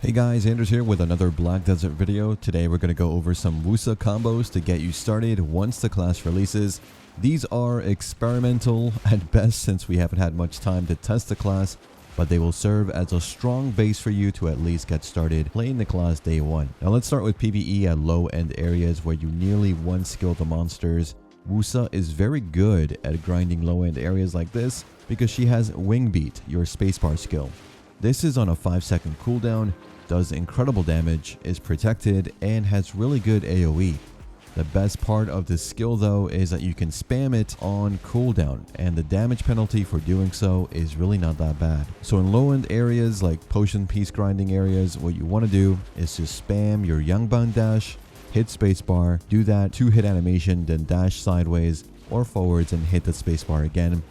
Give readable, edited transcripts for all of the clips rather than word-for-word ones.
Hey guys, Anders here with another Black Desert video. Today we're going to go over some Woosa combos to get you started once the class releases. These are experimental at best since we haven't had much time to test the class, but they will serve as a strong base for you to at least get started playing the class day one. Now let's start with PvE at low end areas where you nearly one-skill the monsters. Woosa is very good at grinding low end areas like this because she has Wing Beat, your spacebar skill. This is on a 5-second cooldown, does incredible damage, is protected, and has really good AoE. The best part of this skill though is that you can spam it on cooldown, and the damage penalty for doing so is really not that bad. So in low end areas like potion piece grinding areas, what you want to do is just spam your Yangban dash, hit spacebar, do that 2-hit animation, then dash sideways or forwards and hit the spacebar again.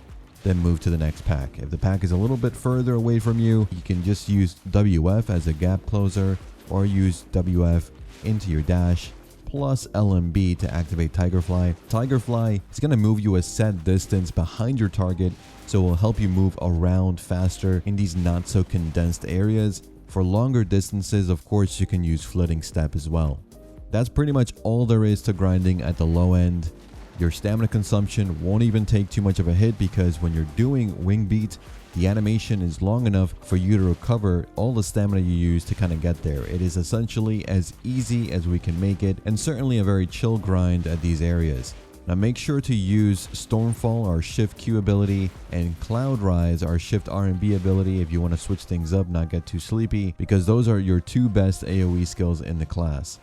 Then move to the next pack. If the pack is a little bit further away from you, you can just use WF as a gap closer or use WF into your dash plus LMB to activate Tigerfly. Tigerfly is going to move you a set distance behind your target, so it will help you move around faster in these not so condensed areas. For longer distances, of course, you can use Flitting Step as well. That's pretty much all there is to grinding at the low end. Your stamina consumption won't even take too much of a hit because when you're doing Wing Beat, the animation is long enough for you to recover all the stamina you use to kind of get there. It is essentially as easy as we can make it, and certainly a very chill grind at these areas. Now make sure to use Stormfall, our Shift Q ability, and Cloud Rise, our Shift R and B ability if you want to switch things up, not get too sleepy, because those are your two best AoE skills in the class.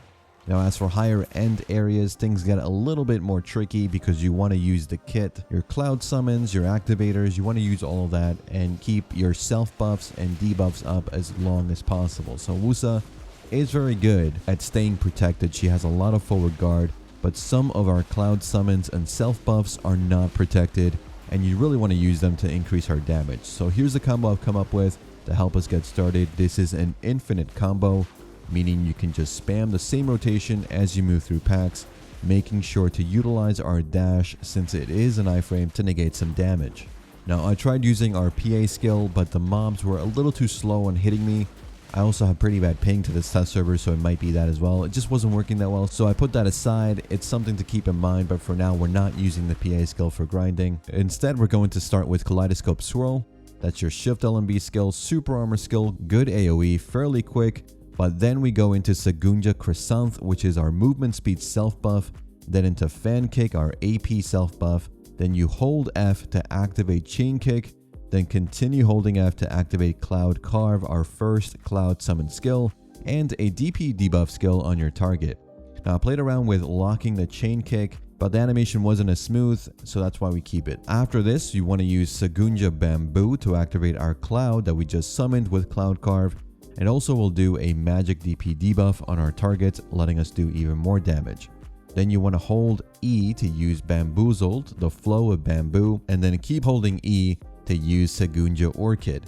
Now as for higher end areas, things get a little bit more tricky because you want to use the kit, your cloud summons, your activators, you want to use all of that and keep your self buffs and debuffs up as long as possible. So Woosa is very good at staying protected. She has a lot of forward guard, but some of our cloud summons and self buffs are not protected and you really want to use them to increase her damage. So here's the combo I've come up with to help us get started. This is an infinite combo, meaning you can just spam the same rotation as you move through packs, making sure to utilize our dash since it is an iframe to negate some damage. Now I tried using our PA skill, but the mobs were a little too slow on hitting me. I also have pretty bad ping to this test server, so it might be that as well. It just wasn't working that well, so I put that aside. It's something to keep in mind, but for now we're not using the PA skill for grinding. Instead, we're going to start with Kaleidoscope Swirl. That's your Shift LMB skill, Super Armor skill, good AoE, fairly quick. But then we go into Sagunja Chrysanth, which is our movement speed self buff, then into Fan Kick, our AP self buff, then you hold F to activate Chain Kick, then continue holding F to activate Cloud Carve, our first cloud summon skill, and a DP debuff skill on your target. Now I played around with locking the Chain Kick, but the animation wasn't as smooth, so that's why we keep it. After this, you want to use Sagunja Bamboo to activate our cloud that we just summoned with Cloud Carve. And also we'll do a magic DP debuff on our targets, letting us do even more damage. Then you want to hold E to use Bamboozled, the flow of bamboo, and then keep holding E to use Sagunja Orchid.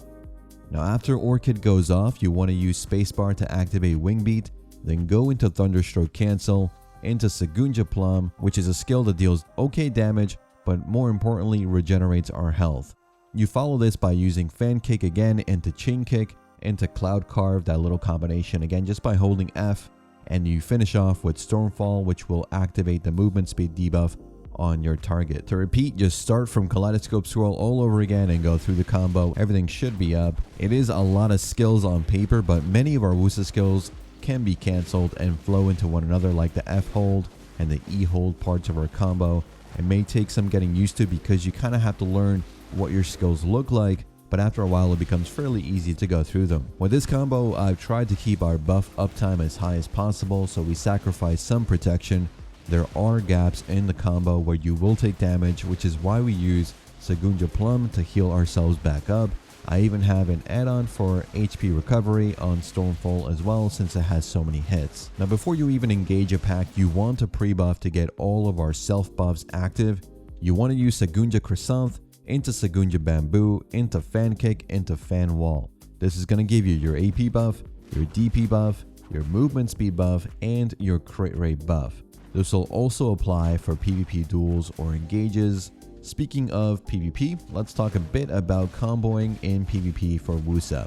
Now after Orchid goes off, you want to use spacebar to activate Wing Beat, then go into Thunderstroke Cancel, into Sagunja Plum, which is a skill that deals okay damage, but more importantly regenerates our health. You follow this by using Fan Kick again into Chain Kick, into Cloud Carve, that little combination again just by holding F, and you finish off with Stormfall, which will activate the movement speed debuff on your target. To repeat, just start from Kaleidoscope Swirl all over again and go through the combo. Everything should be up. It is a lot of skills on paper, but many of our Woosa skills can be cancelled and flow into one another, like the F hold and the E hold parts of our combo. It may take some getting used to because you kind of have to learn what your skills look like, but after a while it becomes fairly easy to go through them. With this combo, I've tried to keep our buff uptime as high as possible, so we sacrifice some protection. There are gaps in the combo where you will take damage, which is why we use Sagunja Plum to heal ourselves back up. I even have an add-on for HP recovery on Stormfall as well, since it has so many hits. Now before you even engage a pack, you want to pre-buff to get all of our self buffs active. You want to use Sagunja Chrysanth, into Sagunja Bamboo, into Fan Kick, into Fan Wall. This is going to give you your AP buff, your DP buff, your movement speed buff, and your crit rate buff. This will also apply for PvP duels or engages. Speaking of PvP, let's talk a bit about comboing in PvP for Woosa.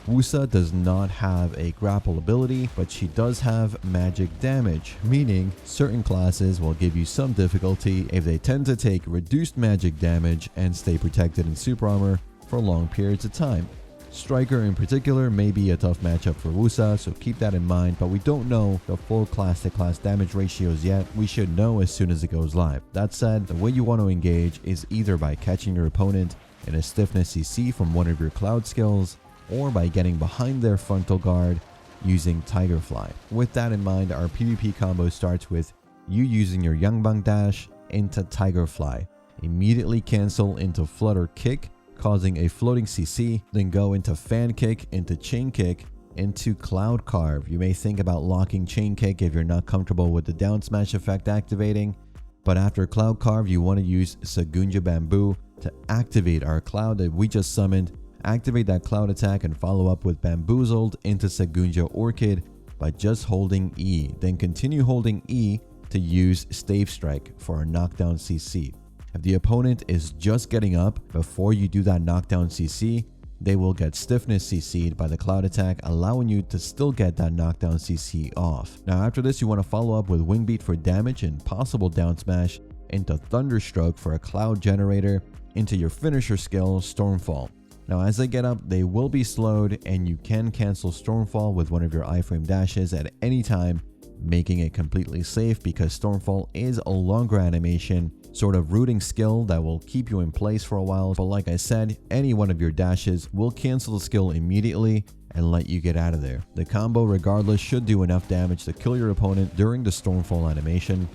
Woosa does not have a grapple ability, but she does have magic damage, meaning certain classes will give you some difficulty if they tend to take reduced magic damage and stay protected in super armor for long periods of time. Striker in particular may be a tough matchup for Woosa, so keep that in mind, but we don't know the full class to class damage ratios yet. We should know as soon as it goes live. That said, the way you want to engage is either by catching your opponent in a stiffness CC from one of your cloud skills, or by getting behind their frontal guard using Tiger Fly. With that in mind, our PvP combo starts with you using your Yangbang dash into Tiger Fly. Immediately cancel into Flutter Kick, causing a floating CC, then go into Fan Kick, into Chain Kick, into Cloud Carve. You may think about locking Chain Kick if you're not comfortable with the down smash effect activating, but after Cloud Carve you want to use Sagunja Bamboo to activate our cloud that we just summoned. Activate that cloud attack and follow up with Bamboozled into Sagunja Orchid by just holding E. Then continue holding E to use Stave Strike for a knockdown CC. If the opponent is just getting up before you do that knockdown CC, they will get stiffness CC'd by the cloud attack, allowing you to still get that knockdown CC off. Now after this, you want to follow up with Wing Beat for damage and possible down smash into Thunderstroke for a cloud generator into your finisher skill, Stormfall. Now as they get up, they will be slowed and you can cancel Stormfall with one of your iframe dashes at any time, making it completely safe because Stormfall is a longer animation, sort of rooting skill that will keep you in place for a while. But like I said, any one of your dashes will cancel the skill immediately and let you get out of there. The combo regardless should do enough damage to kill your opponent during the Stormfall animation.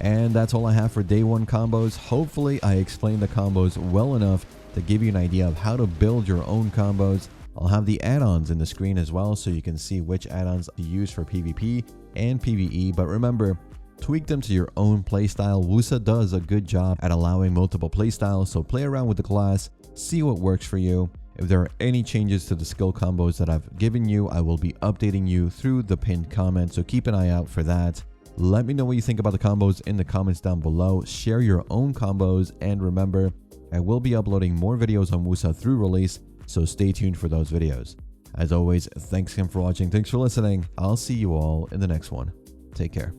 And that's all I have for day one combos. Hopefully I explained the combos well enough to give you an idea of how to build your own combos. I'll have the add-ons in the screen as well so you can see which add-ons to use for PvP and PvE, but remember, tweak them to your own playstyle. Woosa does a good job at allowing multiple playstyles, so play around with the class, see what works for you. If there are any changes to the skill combos that I've given you, I will be updating you through the pinned comment, so keep an eye out for that. Let me know what you think about the combos in the comments down below. Share your own combos, and remember, I will be uploading more videos on Woosa through release, so stay tuned for those videos. As always, thanks again for watching, thanks for listening. I'll see you all in the next one. Take care.